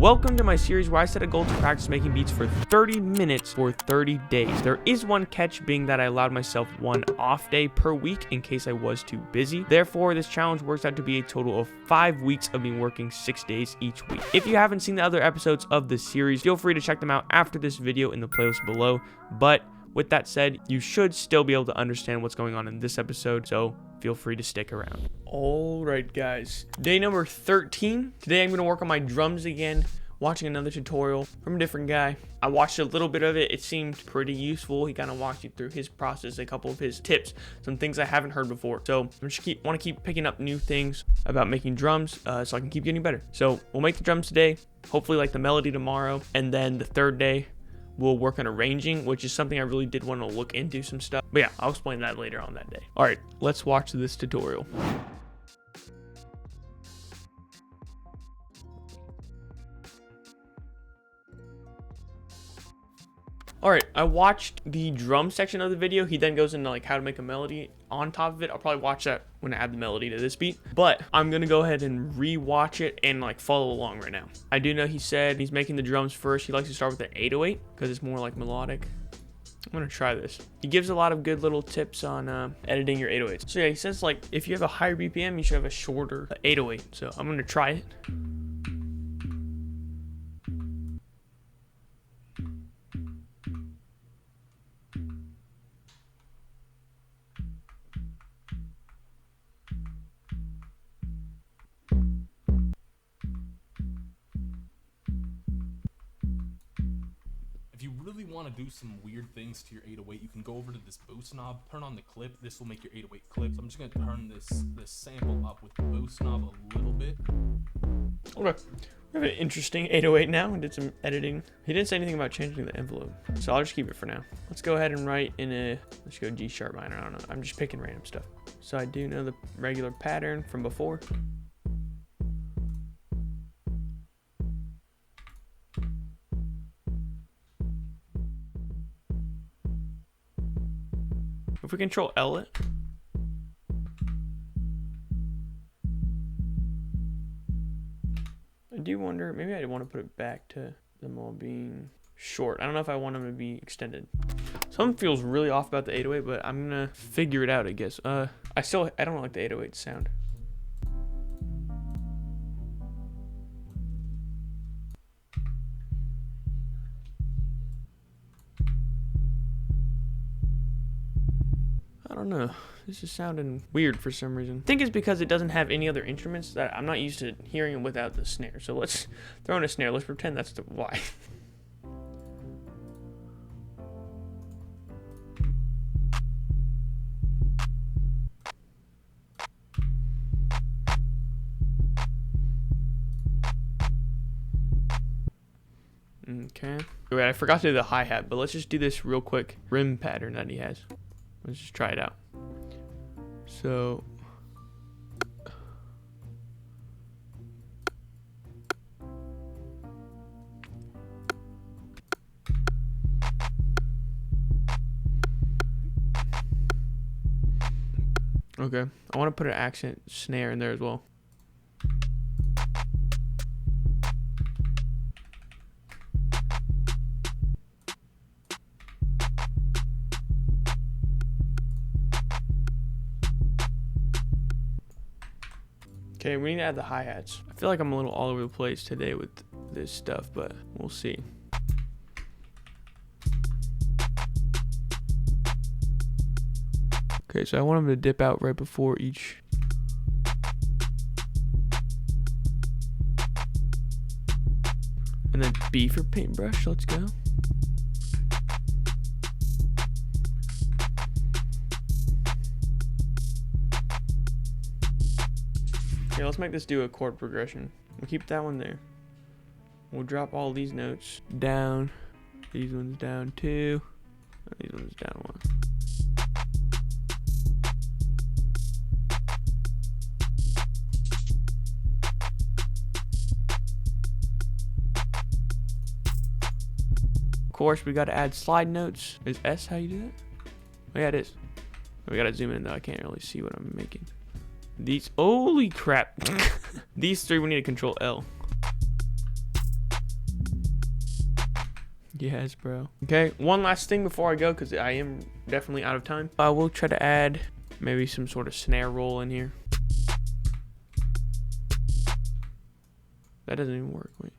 Welcome to my series where I set a goal to practice making beats for 30 minutes for 30 days. There is one catch, being that I allowed myself one off day per week in case I was too busy. Therefore, this challenge works out to be a total of 5 weeks of me working 6 days each week. If you haven't seen the other episodes of this series, feel free to check them out after this video in the playlist below. But with that said, you should still be able to understand what's going on in this episode, so feel free to stick around. Alright guys, day number 13. Today I'm going to work on my drums again, watching another tutorial from a different guy. I watched a little bit of it. It seemed pretty useful. He kind of walked you through his process, a couple of his tips, some things I haven't heard before. So I just want to keep picking up new things about making drums so I can keep getting better. So we'll make the drums today, hopefully like the melody tomorrow, and then the third day we'll work on arranging, which is something I really did want to look into some stuff. But yeah, I'll explain that later on that day. All right, let's watch this tutorial. All right, I watched the drum section of the video. He then goes into like how to make a melody on top of it. I'll probably watch that when I add the melody to this beat, but I'm gonna go ahead and re-watch it and like follow along right now. I do know he said he's making the drums first. He likes to start with the 808 because it's more like melodic. I'm gonna try this. He gives a lot of good little tips on editing your 808s. So yeah, he says like if you have a higher BPM, you should have a shorter 808. So I'm gonna try it. If you really want to do some weird things to your 808, you can go over to this boost knob, turn on the clip. This will make your 808 clip. So I'm just going to turn this sample up with the boost knob a little bit. Okay, we have an interesting 808 now and did some editing. He didn't say anything about changing the envelope, so I'll just keep it for now. Let's go ahead and write in a, let's go G sharp minor. I don't know, I'm just picking random stuff. So I do know the regular pattern from before. If we control L it, I do wonder, maybe I want to put it back to them all being short. I don't know if I want them to be extended. Something feels really off about the 808, but I'm gonna figure it out, I guess. I don't like the 808 sound. I don't know. This is sounding weird for some reason. I think it's because it doesn't have any other instruments that I'm not used to hearing it without the snare. So let's throw in a snare. Let's pretend that's the why. Okay. Wait, I forgot to do the hi-hat, but let's just do this real quick rim pattern that he has. Let's just try it out. So okay, I want to put an accent snare in there as well. Okay, we need to add the hi-hats. I feel like I'm a little all over the place today with this stuff, but we'll see. Okay, so I want them to dip out right before each. And then B for paintbrush, let's go. Okay, let's make this do a chord progression. We'll keep that one there. We'll drop all these notes down. These ones down 2. And these ones down 1. Of course, we got to add slide notes. Is S how you do it? Oh yeah, it is. We got to zoom in though. I can't really see what I'm making. These, holy crap. These three we need to control L. Yes, bro. Okay, one last thing before I go, because I am definitely out of time. I will try to add maybe some sort of snare roll in here. That doesn't even work. Wait.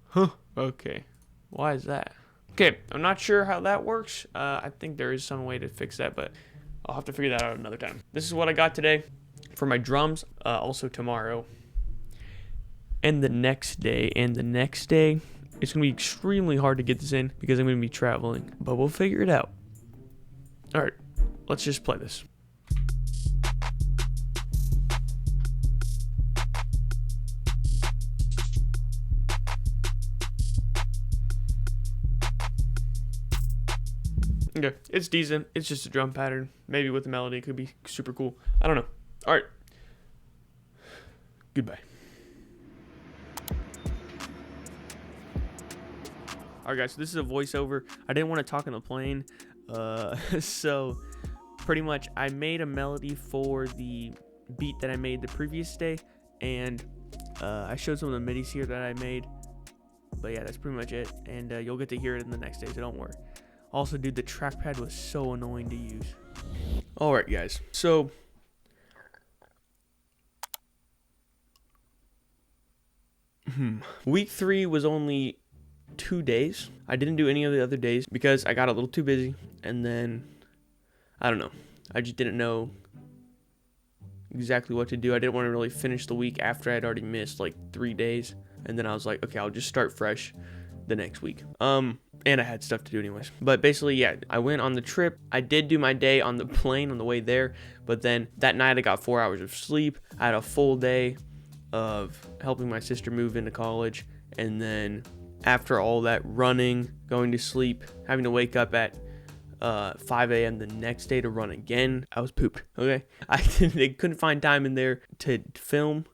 Huh. Okay. Why is that? Okay, I'm not sure how that works. I think there is some way to fix that, but I'll have to figure that out another time. This is what I got today for my drums. Also tomorrow. And the next day. And the next day. It's going to be extremely hard to get this in because I'm going to be traveling. But we'll figure it out. Alright, let's just play this. Okay, it's decent. It's just a drum pattern. Maybe with the melody, it could be super cool. I don't know. Alright. Goodbye. Alright guys, so this is a voiceover. I didn't want to talk on the plane. So pretty much I made a melody for the beat that I made the previous day. And I showed some of the midis here that I made. But yeah, that's pretty much it. And you'll get to hear it in the next day, so don't worry. Also, dude, the trackpad was so annoying to use. Alright guys, so week 3 was only 2 days. I didn't do any of the other days because I got a little too busy, and then I don't know, I just didn't know exactly what to do. I didn't want to really finish the week after I'd already missed like 3 days, and then I was like, okay, I'll just start fresh the next week. And I had stuff to do anyways. But basically, yeah, I went on the trip. I did do my day on the plane on the way there, but then that night I got 4 hours of sleep. I had a full day of helping my sister move into college, and then after all that running, going to sleep, having to wake up at 5 a.m. the next day to run again, I was pooped. Okay, I couldn't find time in there to film,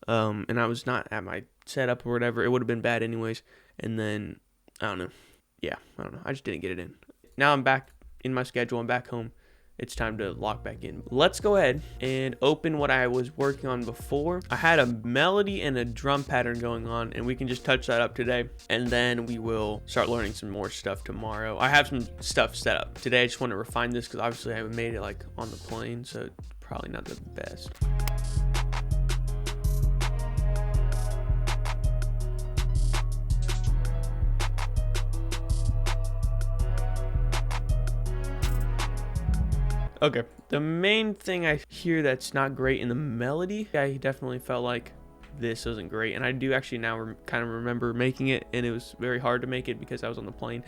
and I was not at my setup or whatever. It would have been bad anyways. And then I don't know. Yeah, I don't know. I just didn't get it in. Now I'm back in my schedule. I'm back home. It's time to lock back in. Let's go ahead and open what I was working on before. I had a melody and a drum pattern going on, and we can just touch that up today. And then we will start learning some more stuff tomorrow. I have some stuff set up. Today I just want to refine this because obviously I made it like on the plane, so it's probably not the best. Okay, the main thing I hear that's not great in the melody, I definitely felt like this wasn't great. And I do actually now kind of remember making it, and it was very hard to make it because I was on the plane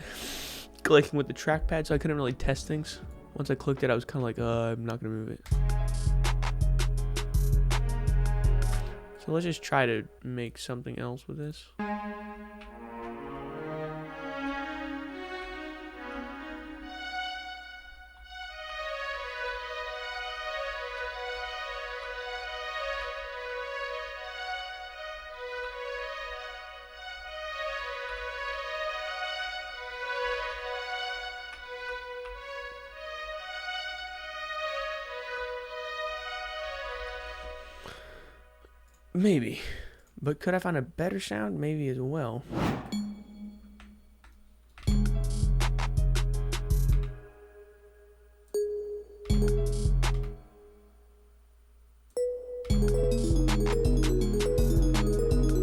clicking with the trackpad, so I couldn't really test things. Once I clicked it, I was kind of like, I'm not going to move it. So let's just try to make something else with this. Maybe, but could I find a better sound? Maybe as well.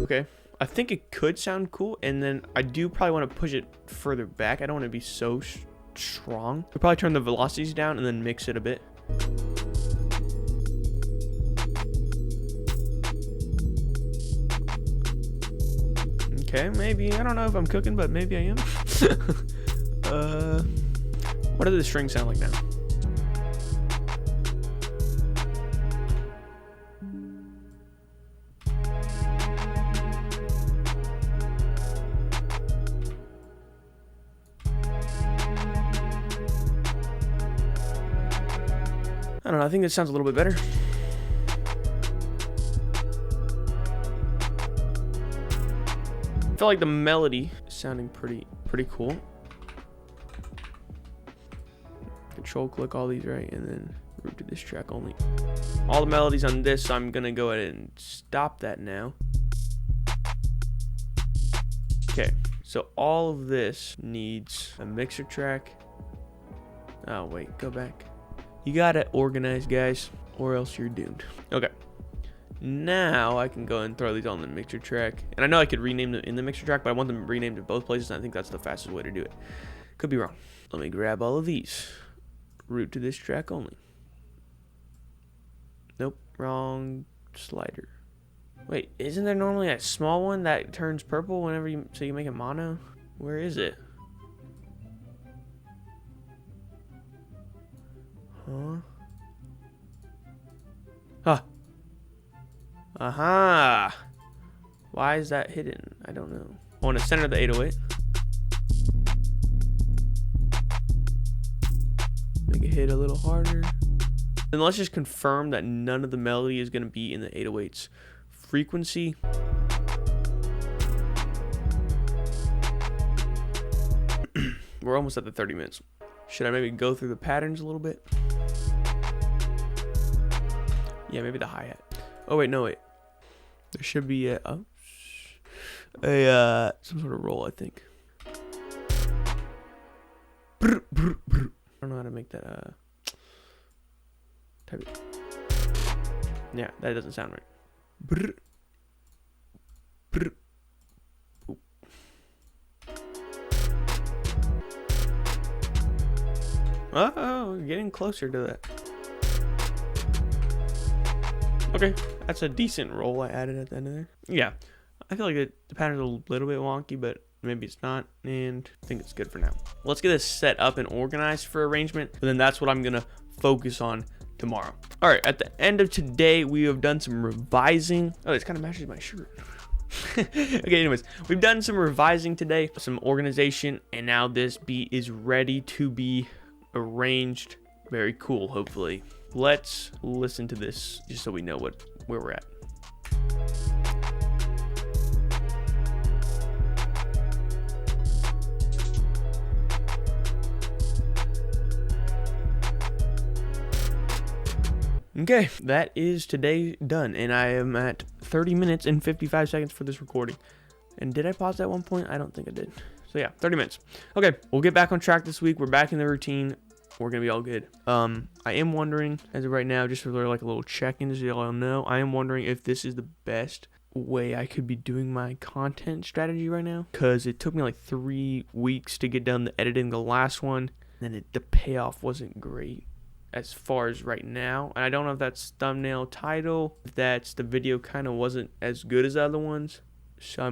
Okay, I think it could sound cool, and then I do probably want to push it further back. I don't want to be so strong. I'll probably turn the velocities down and then mix it a bit. Okay, maybe, I don't know if I'm cooking, but maybe I am. What do the strings sound like now? I don't know, I think this sounds a little bit better. I feel like the melody is sounding pretty cool. Control click all these right, and then root to this track only. All the melodies on this, so I'm gonna go ahead and stop that now. Okay, so all of this needs a mixer track. Oh wait, go back. You gotta organize, guys, or else you're doomed. Okay, now I can go and throw these on the mixer track. And I know I could rename them in the mixer track, but I want them renamed in both places, and I think that's the fastest way to do it. Could be wrong. Let me grab all of these. Route to this track only. Nope, wrong slider. Wait, isn't there normally a small one that turns purple whenever you make it mono? Where is it? Huh? Huh. Aha! Why is that hidden? I don't know. I want to center the 808. Make it hit a little harder. And let's just confirm that none of the melody is going to be in the 808's frequency. We're almost at the 30 minutes. Should I maybe go through the patterns a little bit? Yeah, maybe the hi-hat. Oh wait, no wait. There should be some sort of roll, I think. I don't know how to make that type it. Yeah, that doesn't sound right. Oh, we're getting closer to that. Okay, that's a decent roll I added at the end of there. Yeah, I feel like the pattern's a little bit wonky, but maybe it's not, and I think it's good for now. Let's get this set up and organized for arrangement, and then that's what I'm gonna focus on tomorrow. All right, at the end of today, we have done some revising. Oh, this kind of matches my shirt. Okay, anyways, we've done some revising today, some organization, and now this beat is ready to be arranged. Very cool, hopefully. Let's listen to this just so we know where we're at. Okay, that is today done, and I am at 30 minutes and 55 seconds for this recording. And did I pause at one point? I don't think I did. So yeah, 30 minutes. Okay, we'll get back on track this week. We're back in the routine. We're gonna be all good. I am wondering, as of right now, just for like a little check-in, just so y'all know, I am wondering if this is the best way I could be doing my content strategy right now, because it took me like 3 weeks to get done the editing the last one, and then the payoff wasn't great as far as right now. And I don't know if that's thumbnail, title, if that's the video kind of wasn't as good as the other ones. So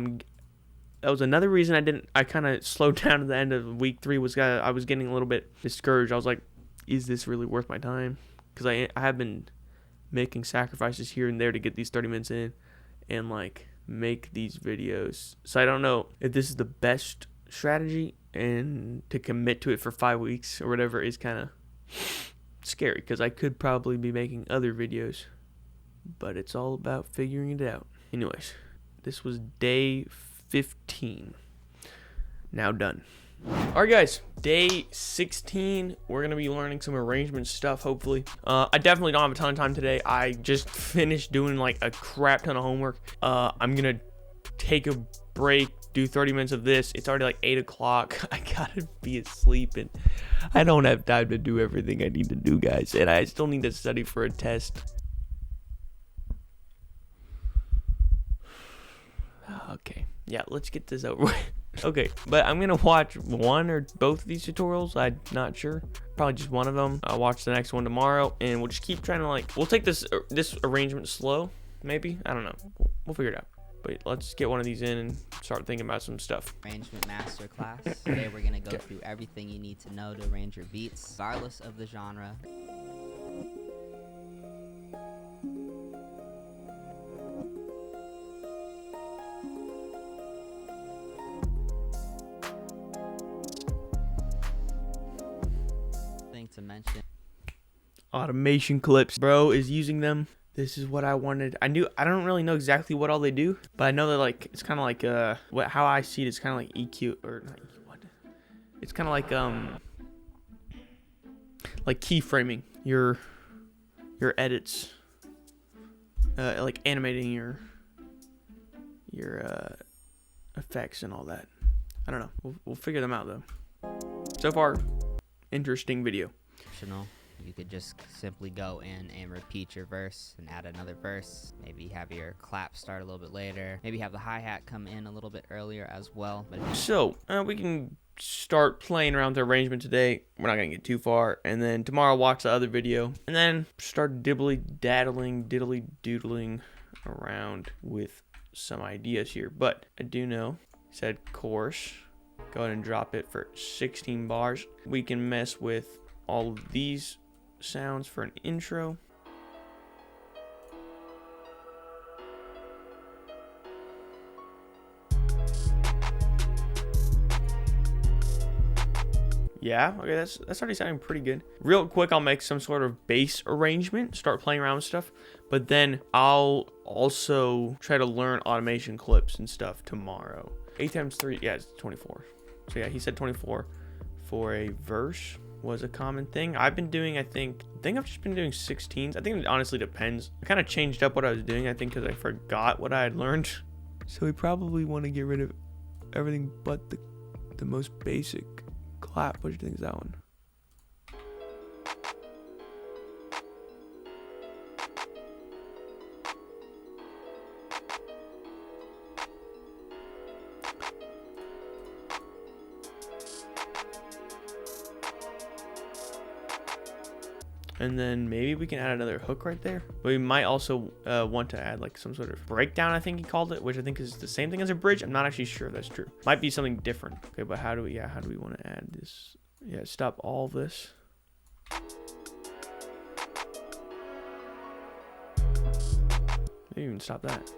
that was another reason I kind of slowed down at the end of week 3, was I was getting a little bit discouraged. I was like, is this really worth my time? Because I have been making sacrifices here and there to get these 30 minutes in and like make these videos. So I don't know if this is the best strategy, and to commit to it for 5 weeks or whatever is kind of scary, because I could probably be making other videos, but it's all about figuring it out. Anyways, this was day 15. Now done. Alright guys, day 16. We're gonna be learning some arrangement stuff, hopefully. I definitely don't have a ton of time today. I just finished doing like a crap ton of homework. I'm gonna take a break, do 30 minutes of this. It's already like 8 o'clock. I gotta be asleep, and I don't have time to do everything I need to do, guys. And I still need to study for a test. Okay, yeah, let's get this over with. Okay, but I'm gonna watch one or both of these tutorials. I'm not sure. Probably just one of them. I'll watch the next one tomorrow, and we'll just keep trying to we'll take this arrangement slow, maybe. I don't know. We'll figure it out. But let's get one of these in and start thinking about some stuff. Arrangement masterclass. Today we're gonna go through everything you need to know to arrange your beats, regardless of the genre. Thing to mention. Automation clips. Bro is using them. This is what I wanted. I don't really know exactly what all they do, but I know that like it's kind of like how I see it is kind of like EQ, or not EQ, what? It's kind of like keyframing your edits, like animating your effects and all that. I don't know. We'll figure them out though. So far, interesting video. Optional. You could just simply go in and repeat your verse and add another verse. Maybe have your clap start a little bit later. Maybe have the hi-hat come in a little bit earlier as well. But So we can start playing around with the arrangement today. We're not gonna get too far, and then tomorrow watch the other video, and then start diddly doodling around with some ideas here. But I do know, said course, go ahead and drop it for 16 bars. We can mess with all of these sounds for an intro. Yeah, okay, that's already sounding pretty good. Real quick, I'll make some sort of bass arrangement, start playing around with stuff, but then I'll also try to learn automation clips and stuff tomorrow. 8 times 3, yeah, it's 24. So yeah, he said 24 for a verse was a common thing. I've been doing, I think I've just been doing 16s. I think it honestly depends. I kind of changed up what I was doing, I think, because I forgot what I had learned. So we probably want to get rid of everything but the most basic clap. What do you think is that one? And then maybe we can add another hook right there. But we might also want to add like some sort of breakdown, I think he called it, which I think is the same thing as a bridge. I'm not actually sure if that's true. Might be something different. Okay, but how do we want to add this? Yeah, stop all of this. Maybe even stop that.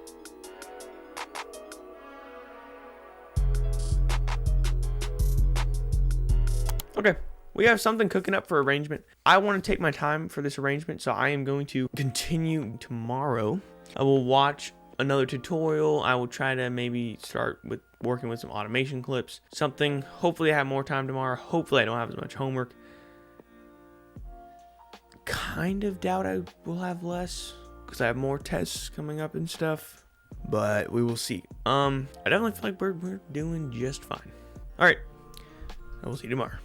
Okay. We have something cooking up for arrangement. I want to take my time for this arrangement, so I am going to continue tomorrow. I will watch another tutorial. I will try to maybe start with working with some automation clips. Something. Hopefully I have more time tomorrow. Hopefully I don't have as much homework. Kind of doubt I will have less because I have more tests coming up and stuff. But we will see. I definitely feel like we're doing just fine. All right. I will see you tomorrow.